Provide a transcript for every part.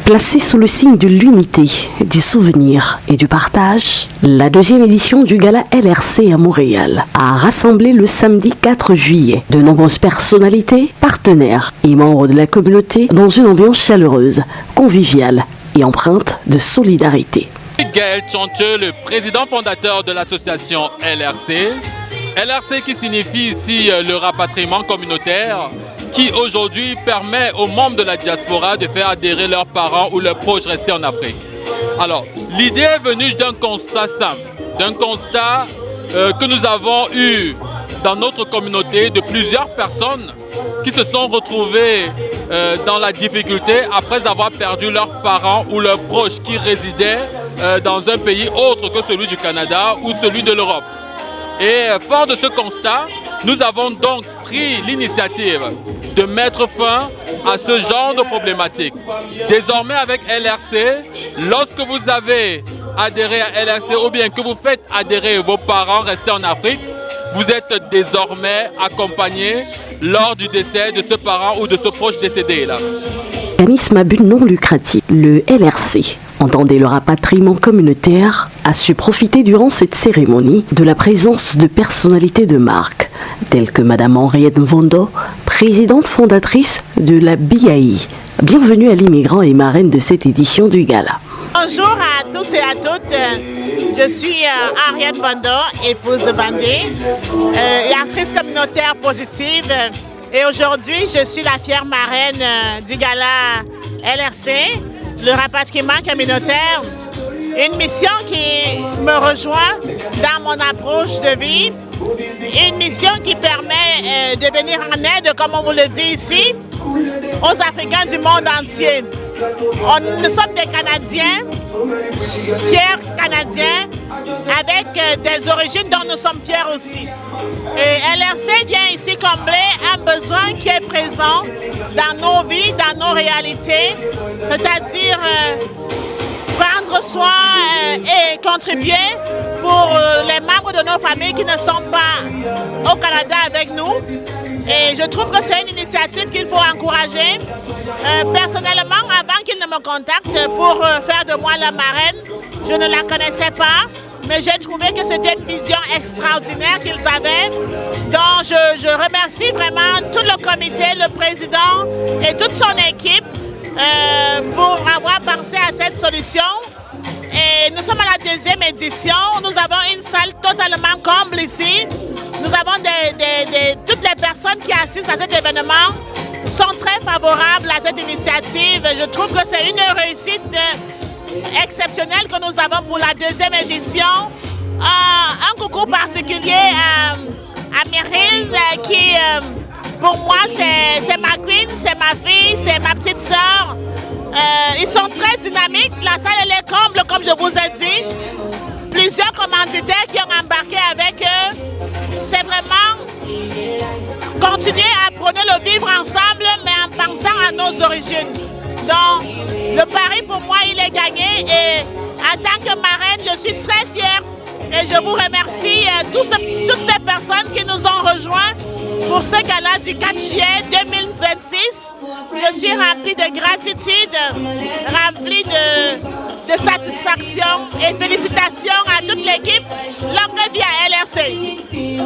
Placée sous le signe de l'unité, du souvenir et du partage, la deuxième édition du gala LRC à Montréal a rassemblé le samedi 4 juillet de nombreuses personnalités, partenaires et membres de la communauté dans une ambiance chaleureuse, conviviale et empreinte de solidarité. Gaël Tchantcheux, le président fondateur de l'association LRC. LRC qui signifie ici le rapatriement communautaire, qui aujourd'hui permet aux membres de la diaspora de faire adhérer leurs parents ou leurs proches restés en Afrique. Alors, l'idée est venue d'un constat simple, d'un constat que nous avons eu dans notre communauté de plusieurs personnes qui se sont retrouvées dans la difficulté après avoir perdu leurs parents ou leurs proches qui résidaient dans un pays autre que celui du Canada ou celui de l'Europe. Et fort de ce constat, nous avons donc pris l'initiative de mettre fin à ce genre de problématique. Désormais avec LRC, lorsque vous avez adhéré à LRC ou bien que vous faites adhérer vos parents restés en Afrique, vous êtes désormais accompagnés lors du décès de ce parent ou de ce proche décédé là. Organisme à but non lucratif, le LRC, entendez le rapatriement communautaire, a su profiter durant cette cérémonie de la présence de personnalités de marque, telles que Madame Henriette Mvondo, présidente fondatrice de la BIAI. Bienvenue à l'immigrant et marraine de cette édition du gala. Bonjour à tous et à toutes, je suis Henriette Mvondo, épouse de Bandé, et actrice communautaire positive. Et aujourd'hui, je suis la fière marraine du gala LRC, le rapatriement communautaire. Une mission qui me rejoint dans mon approche de vie. Une mission qui permet de venir en aide, comme on vous le dit ici, aux Africains du monde entier. Nous sommes des Canadiens, fiers Canadiens, avec des origines dont nous sommes fiers aussi. Et LRC vient ici combler un besoin qui est présent dans nos vies, dans nos réalités, c'est-à-dire prendre soin et contribuer pour les membres de nos familles qui ne sont pas au Canada avec nous. Et je trouve que c'est une initiative qu'il faut encourager. Personnellement, avant qu'ils ne me contactent pour faire de moi la marraine, je ne la connaissais pas, mais j'ai trouvé que c'était une vision extraordinaire qu'ils avaient. Donc je remercie vraiment tout le comité, le président et toute son équipe pour avoir pensé à cette solution. Et nous sommes à la deuxième édition. Nous avons une salle totalement comble ici. Nous avons toutes les personnes qui assistent à cet événement sont très favorables à cette initiative. Je trouve que c'est une réussite exceptionnelle que nous avons pour la deuxième édition. Un coucou particulier à Meryl qui, pour moi, c'est ma queen, c'est ma fille, c'est ma petite sœur. Ils sont très dynamiques, la salle elle est comble comme je vous ai dit. Plusieurs commanditaires qui ont embarqué avec eux. C'est vraiment continuer à prôner le vivre ensemble mais en pensant à nos origines. Donc le pari pour moi il est gagné et en tant que marraine je suis très fière et je vous remercie toutes ces personnes qui nous ont rejoints pour ce gala du 4 juillet 2026. Je suis remplie de gratitude, remplie de satisfaction et félicitations à toute l'équipe. Longue vie à LRC. Les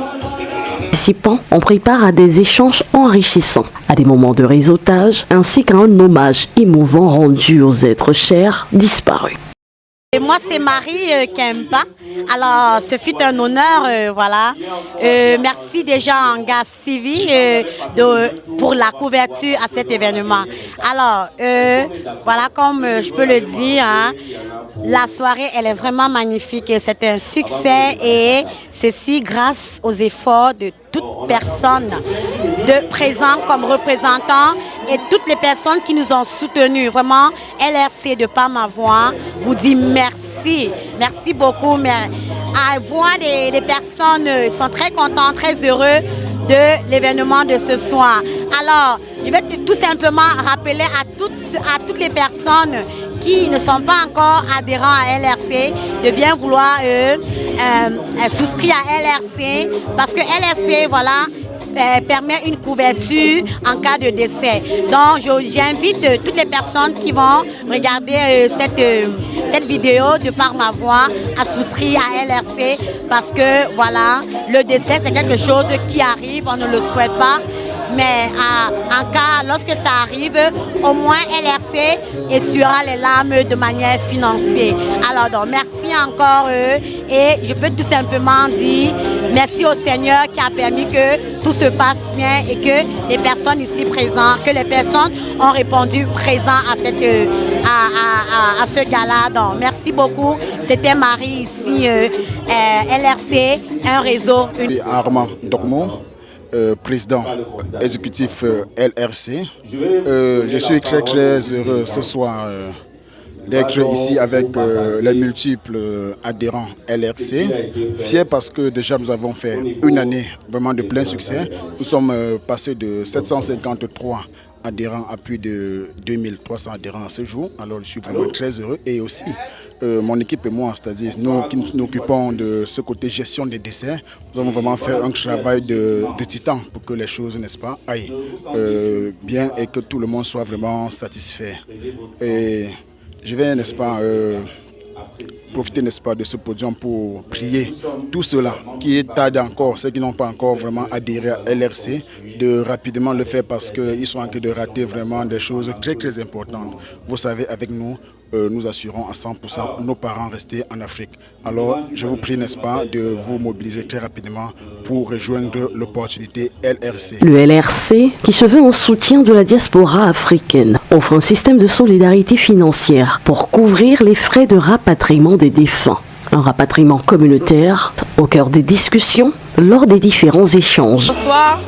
participants ont pris part à des échanges enrichissants, à des moments de réseautage, ainsi qu'à un hommage émouvant rendu aux êtres chers disparus. Et moi, c'est Marie Kempa. Alors, ce fut un honneur, voilà. Merci déjà à Angas TV pour la couverture à cet événement. Alors, voilà, comme je peux le dire, hein, la soirée, elle est vraiment magnifique. C'est un succès et ceci grâce aux efforts de toute personne de présents comme représentants et toutes les personnes qui nous ont soutenus. Vraiment, LRC de par ma voix vous dit merci. Merci beaucoup. Mais à voir les personnes sont très contents, très heureux de l'événement de ce soir. Alors, je vais tout simplement rappeler à toutes les personnes qui ne sont pas encore adhérents à LRC de bien vouloir souscrire à LRC parce que LRC, voilà, permet une couverture en cas de décès. Donc, j'invite toutes les personnes qui vont regarder cette vidéo de par ma voix à souscrire à LRC parce que, voilà, le décès, c'est quelque chose qui arrive, on ne le souhaite pas. Mais en cas, lorsque ça arrive, au moins LRC essuiera les larmes de manière financière. Alors donc, merci encore et je peux tout simplement dire merci au Seigneur qui a permis que tout se passe bien et que les personnes ici présentes, que les personnes ont répondu présent à ce gala. Donc, merci beaucoup. C'était Marie ici, LRC, un réseau. Armand Dokmo. Président exécutif LRC. Je suis très heureux ce soir d'être ici avec les multiples adhérents LRC. Fier parce que déjà nous avons fait une année vraiment de plein succès. Nous sommes passés de 753 adhérents à plus de 2300 adhérents à ce jour. Alors je suis vraiment très heureux et aussi mon équipe et moi, c'est-à-dire nous qui nous occupons de ce côté gestion des décès, nous avons vraiment fait un travail de titan pour que les choses, n'est-ce pas, aillent bien et que tout le monde soit vraiment satisfait. Et je vais, n'est-ce pas, profiter, n'est-ce pas, de ce podium pour prier tous ceux-là qui tardent encore, ceux qui n'ont pas encore vraiment adhéré à LRC, de rapidement le faire parce qu'ils sont en train de rater vraiment des choses très importantes. Vous savez, avec nous, nous assurons à 100% nos parents restés en Afrique. Alors, je vous prie, n'est-ce pas, de vous mobiliser très rapidement pour rejoindre l'opportunité LRC. Le LRC, qui se veut en soutien de la diaspora africaine, offre un système de solidarité financière pour couvrir les frais de rapatriement des défunts. Un rapatriement communautaire au cœur des discussions lors des différents échanges. Bonsoir.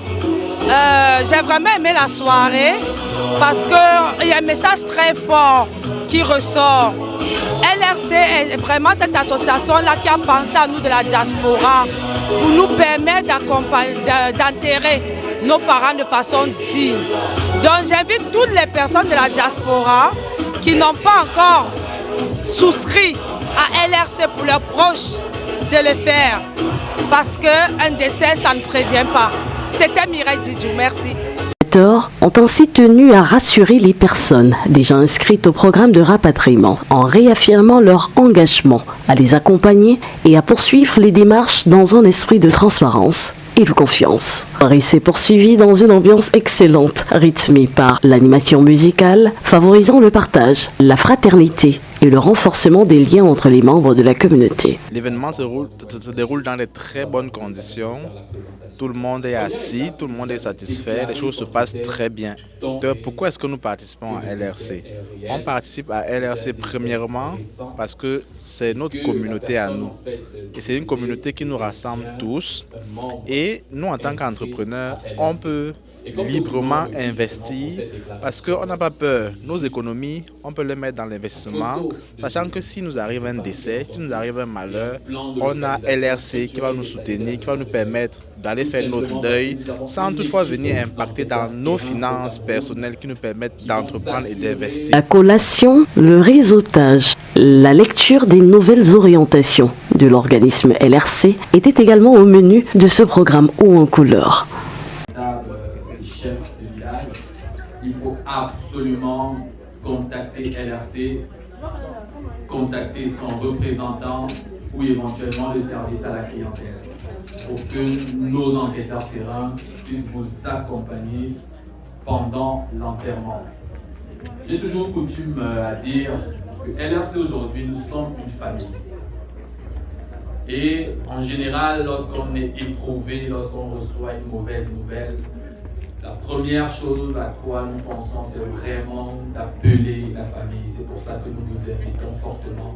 J'ai vraiment aimé la soirée parce qu'il y a un message très fort qui ressort. LRC est vraiment cette association-là qui a pensé à nous de la diaspora pour nous permettre d'enterrer nos parents de façon digne. Donc j'invite toutes les personnes de la diaspora qui n'ont pas encore souscrit à LRC pour leurs proches de le faire parce qu'un décès, ça ne prévient pas. C'était Mireille Didjou, merci. Les organisateurs ont ainsi tenu à rassurer les personnes déjà inscrites au programme de rapatriement en réaffirmant leur engagement à les accompagner et à poursuivre les démarches dans un esprit de transparence et de confiance. Et s'est poursuivi dans une ambiance excellente, rythmée par l'animation musicale, favorisant le partage, la fraternité et le renforcement des liens entre les membres de la communauté. L'événement se déroule dans de très bonnes conditions. Tout le monde est assis, tout le monde est satisfait, les choses se passent très bien. Donc, pourquoi est-ce que nous participons à LRC? On participe à LRC premièrement parce que c'est notre communauté à nous. Et c'est une communauté qui nous rassemble tous. Et nous, en tant qu'entrepreneurs, on peut librement investir parce qu'on n'a pas peur. Nos économies, on peut les mettre dans l'investissement, sachant que si nous arrive un décès, si nous arrive un malheur, on a LRC qui va nous soutenir, qui va nous permettre d'aller faire notre deuil sans toutefois venir impacter dans nos finances personnelles qui nous permettent d'entreprendre et d'investir. La collation, le réseautage, la lecture des nouvelles orientations de l'organisme LRC était également au menu de ce programme haut en couleur. Chef de village, il faut absolument contacter LRC, contacter son représentant ou éventuellement le service à la clientèle pour que nos enquêteurs terrain puissent vous accompagner pendant l'enterrement. J'ai toujours coutume à dire que LRC aujourd'hui, nous sommes une famille. Et en général, lorsqu'on est éprouvé, lorsqu'on reçoit une mauvaise nouvelle, la première chose à quoi nous pensons, c'est vraiment d'appeler la famille. C'est pour ça que nous vous invitons fortement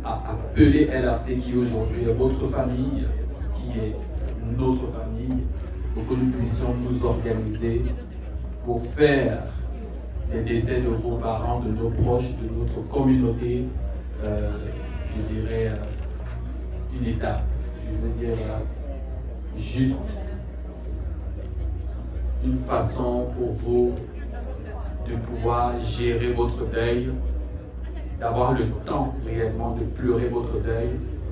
à appeler LRC qui aujourd'hui est votre famille, qui est notre famille, pour que nous puissions nous organiser pour faire les décès de vos parents, de nos proches, de notre communauté, je dirais, une étape, je veux dire, juste. Une façon pour vous de pouvoir gérer votre deuil, d'avoir le temps réellement de pleurer votre deuil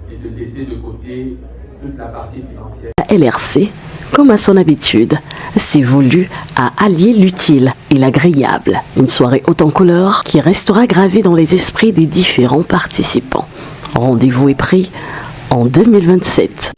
et de laisser de côté toute la partie financière. LRC, comme à son habitude, s'est voulu à allier l'utile et l'agréable. Une soirée haute en couleurs qui restera gravée dans les esprits des différents participants. Rendez-vous est pris en 2027.